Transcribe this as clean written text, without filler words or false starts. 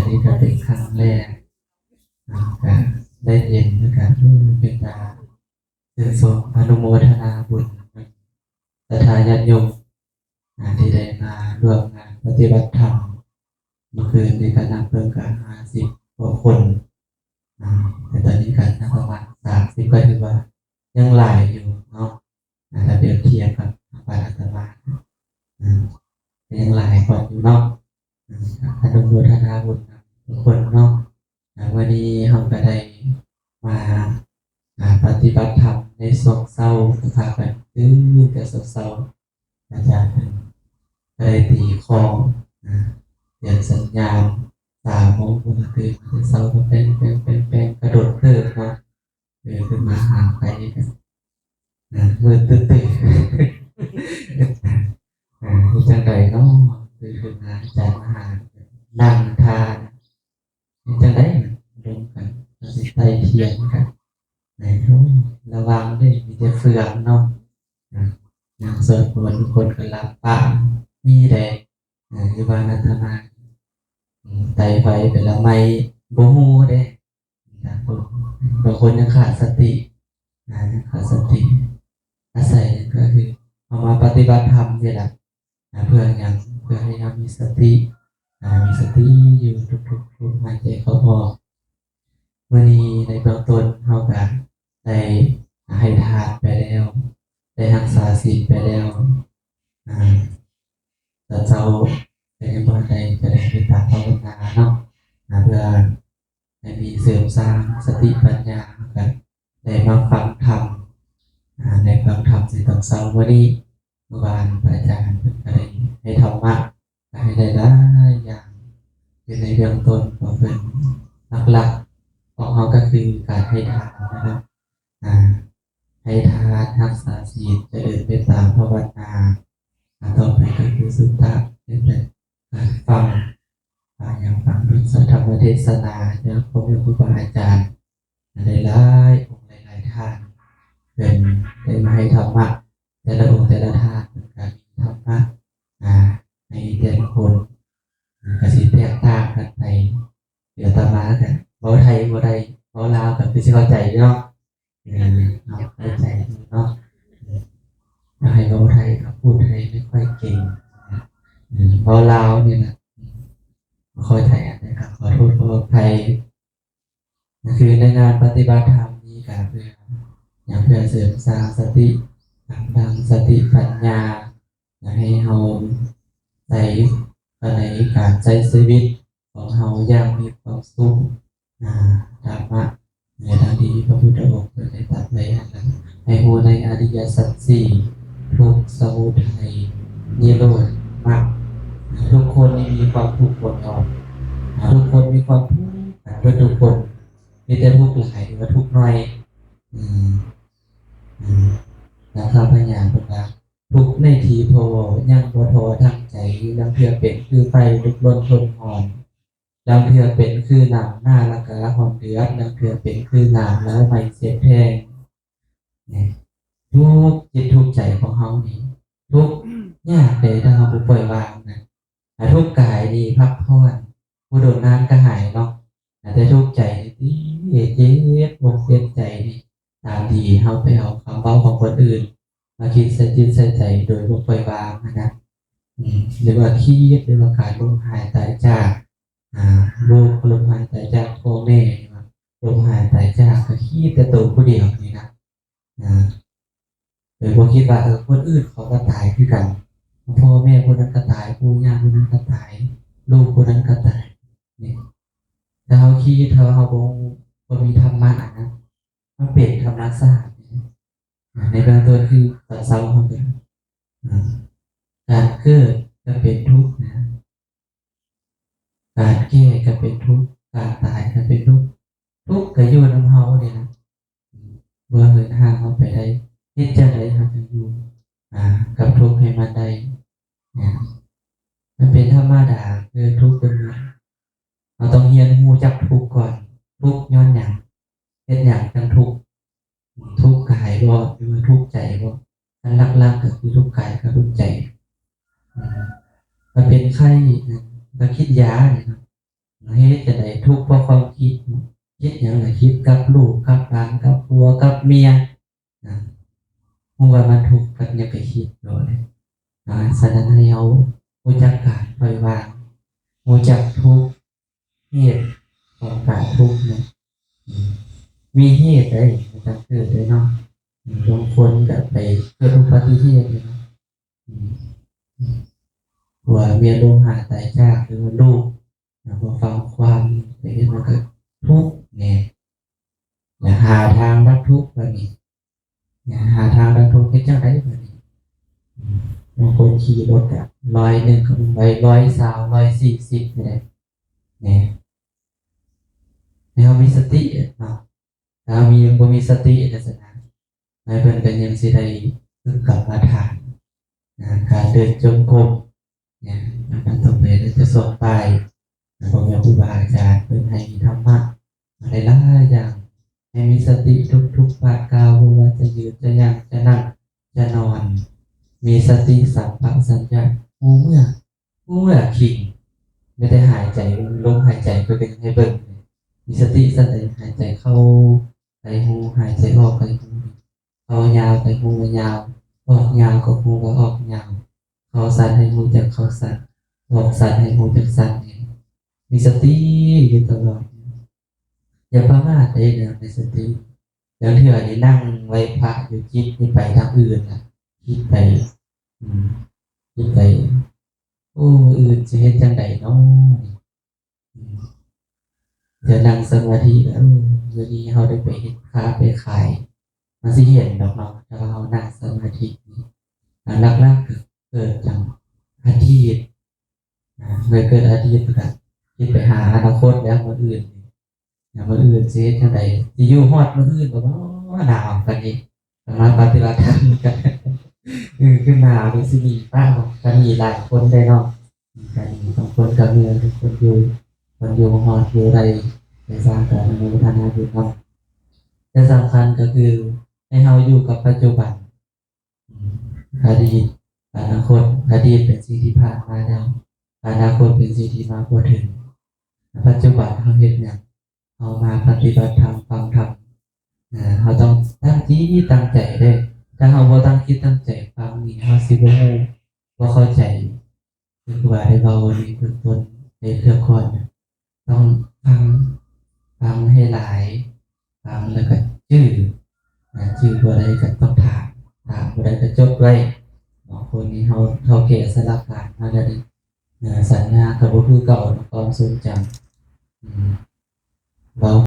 นี้ก็เป็นครั้งแรกก็ได้เห็นนะครับเป็นการเชิญชมอนุโมทนาบุญศรัทธาญาติโยมที่ได้มาร่วมงานปฏิบัติธรรมเมื่อคืนในคณะเพิ่มกัน50กว่าคนแต่ตอนนี้กันประมาณ30ก็ถือว่ายังหลายอยู่เนาะถ้าเปรียบเทียบกับพระอาตมายังหลายคนอยู่เนาะอนุโมทนาบุญทุกคนเนาะวันนี้เราก็ได้มาปฏิบัติธรรมในช่วงเช้าสภาพแบบแต่เช้าอาจารย์ได้ตีคองเปลี่ยนสัญญาณ3 โมงปกติเช้าก็เป็นกระโดดเพิ่มเนาะขึ้นมาหาไปกันมือตื่นจังใดเนาะคือมาอาจารย์มาหานั่งทานจังใดรวมกันสิไตเทียนกันไหนทุกระวังด้วยมีแต่เฟืองเนาะอย่างเสริมคนกันรับปะมีแดงอยู่บ้านนัทนาไตไฟเป็นละไมโบหูเด้บางคนยังขาดสติยังขาดสติอาศัยก็คือเอามาปฏิบัติธรรมนี่แหละเพื่ออย่างเพื่อให้เรามีสติอยู่ทุกหายใจเข้าออกวันนี้ในเบื้องต้นเราก็ได้ให้ทานไปแล้วได้รักษาศีลไปแล้วแต่เจ้าในเมื่อใดจะได้ไปตามภาวนาเนาะเพื่อให้มีเสริมสร้างสติปัญญากันได้มาฟังธรรมในฟังธรรมในตอนเช้าวันนี้เมื่อวานพระอาจารย์ได้ให้ธรรมะให้ได้หลายอย่างเป็นในเบื้องต้นของเป็นหลักๆของเขาก็คือการให้ทานนะครับให้ทานรักษาศีลจะเดินไปตามภาวนาต่อไปก็คือสุตตะเป็นการฟังอย่างฟังดุจธรรมเทศนาจากพระครูบาอาจารย์หลายๆองค์หลายๆท่านเป็นได้มาให้ธรรมะแต่ละองค์แต่ละท่านเป็นการมีธรรมะในแต่ละคนกระสิแตกต่างกันไปเดี๋ยวตามมากันเบาไทยเบาไทยเบาลาวกับคือเข้าใจเนาะเข้าใจเนาะให้เบาไทยกับพูดไทยไม่ค่อยเก่งเบาลาวเนี่ยนะขอไทยนะครับขอโทษขออภัยคือในงานปฏิบัติธรรมนี้การเพื่ออย่างเพื่อเสริมสร้างสติดังสติปัญญาให้เราใส่ในการใช้ชีวิตของเราอย่างมีความสุขธรรมะในทางที่พระพุทธองค์ได้ตรัสไว้ให้รู้ในอริยสัจสี่ทุกข์สมุทัยนิโรธมรรคทุกคนมีความทุกข์ปวดร้อนทุกคนมีความทุกข์ด้วยทุกคนมีแต่ทุกข์หลายหรือว่าทุกข์น้อยนะครับพญาพุทธะทุกในทีโพยังโพโททั้งใจลังเพื่อเป็นคือไฟลุกล้นทนหอนลังเพื่อเป็นคือหนามหน้าละกะหอมเดือดลังเพื่อเป็นคือหนามแล้วไม่เสียแพงทุกจิตทุกใจของเขานี่ทุกยากเลยถ้าเราปล่อยวางนะทุกกายดีพักผ่อนผู้โดนน้ำก็หายเนาะแต่ทุกใจที่เจ็บวงเจ็บใจนี่ตามดีเขาไปเอาคำเบ้าของคนอื่นมาคิดใส่จิตใส่ใจโดยบ่ปล่อยวางนะหรือว่าคิดหรือว่าการลมหายใจจากลูกลมหายใจจากพ่อแม่ลมหายใจจากก็คิดแต่ตัวผู้เดียวนี่นะโดยบ่คิดว่าคนอื่นเขาก็ตายคือกันพ่อแม่คนนั้นก็ตายปู่ย่าคนนั้นก็ตายลูกคนนั้นก็ตายนี่ถ้าเขาคิดถ้าเขาบ่มีธรรมะนะมันเป็นธรรมชาติในเบื้องต้นคือตัดเสาของเป็นการเกิดก็เป็นทุกข์นะการแก้ก็เป็นทุกข์การตายก็เป็นทุกข์ทุกข์ก็อยู่ในเฮาเนี่ยนะเมื่อเหินห่างเขาไปได้เฮ็ดจังได๋เขาจะอยู่กับทุกข์ให้มันได้มันเป็นธรรมดาคือทุกข์เป็นเราต้องเรียนรู้จักทุกข์ก่อนทุกข์ย้อนหยังเฮ็ดหยังจังทุกข์ทุกข์กายบ่หรือว่าทุกข์ใจบ่อันหลักๆก็คือทุกข์กายกับทุกข์ใจมันเป็นไข้ก็คิดยาเนี่ย เฮ็ดจะได้ทุกข์เพราะความคิดคิดหยังก็คิดกับลูกกับหลานกับผัวกับเมียนะเมื่อว่ามันทุกข์ก็อย่าไปคิดโดยฉะนั้นให้เรารู้จักการปล่อยวางรู้จักทุกข์เหตุของการทุกข์เนี่ยอืมมีเหตุได้มันจะเกิดได้เนาะบางคนก็ไปเกิดอุบัติเหตุเลยเนาะอืมหัวเมียลงหาตายจากหรือว่าลูกพอฟังความไปเห็นมันก็ทุกข์เนี่ยอย่าหาทางดับทุกข์แบบนี้อย่าหาทางดับทุกข์ให้เจ้าได้แบบนี้บางคนขี่รถอะ100ก็ไป120 140เนี่ยเนี่ยให้เรามีสติเนาะถ้าเรามีบ่มีสติลักษณะในเพิ่นก็ยังสิได้ฝึกกรรมฐานการเดินจงกรมเนี่ยมันต้องไปแล้วจะสอนไปพ่อแม่ครูบาอาจารย์เพิ่นให้ธรรมะหลายๆอย่างให้มีสติทุกๆบาทกล่าวบ่ว่าจะยืนจะนั่งจะนั่งจะนอนมีสติสัมปชัญญะหูเมื่อคิงไม่ได้หายใจลมหายใจก็ดึงให้เบิ่งมีสติสันติหายใจเข้าไปหูหายใจออกไปหูเข้ายาวไปหูยาวออกยาวก็หูก็ออกยาวเข้าสั้นให้หูจากเข้าสั้นออกสั้นให้หูจากสั้นมีสติอยู่ตลอดอย่าประมาทเลยนะในสติอย่างที่ว่านี่นั่งไหว้พระอยู่คิดนี่ไปทางอื่นนะคิดไปอืมคิดไปโอ้อื่นจะเฮ็ดจังไดเนาะอืมเดี๋ยวนั่งสมาธิแล้ววันนี้เราได้ไปเฮ็ดค้าไปขายมันสิเห็นดอกเนาะถ้าเรานั่งสมาธินี่หลักๆคือเกิดจากอดีตเลยเกิดอดีตก็คิดไปหาอนาคตแล้วคนอื่น อย่างมื้ออื่นสิเฮ็ดจั่งใดสิอยู่ฮอดมื้ออื่นบ่เนาะหนาวปานนี้มาปฏิบัติธรรมกันคือหนาวนี่สิมีป้าบ่ก็มีหลายคนได้เนาะก็มีบางคนก็มีบางคนอยู่ฮอดอยู่ไดไปสร้างการอนุโมทนาบุญเนาะแต่สำคัญก็คือให้เราอยู่กับปัจจุบันอืมอดีตอนาคตอดีตเป็นสิ่งที่ผ่านมาแล้วอนาคตเป็นสิ่งที่มาบ่ถึงปัจจุบันเราเฮ็ดหยังเรามาปฏิบัติธรรมฟังธรรมเราต้องตั้งจิตตั้งใจเด้อถ้าเราบ่ตั้งจิตตั้งใจฟังนี่เราสิบ่รู้บ่เข้าใจคือว่าได้เว้าวันนี้เบื้องต้นในเรื่องก่อนต้องฟังให้หลายฟังแล้วก็ชื่อบ่ได้ก็ต้องถามบ่ได้ก็จดไว้บางคนนี่เฮาเกะสลักการมาแล้วนี่สัญญาก็บ่คือเก่าความทรงจำ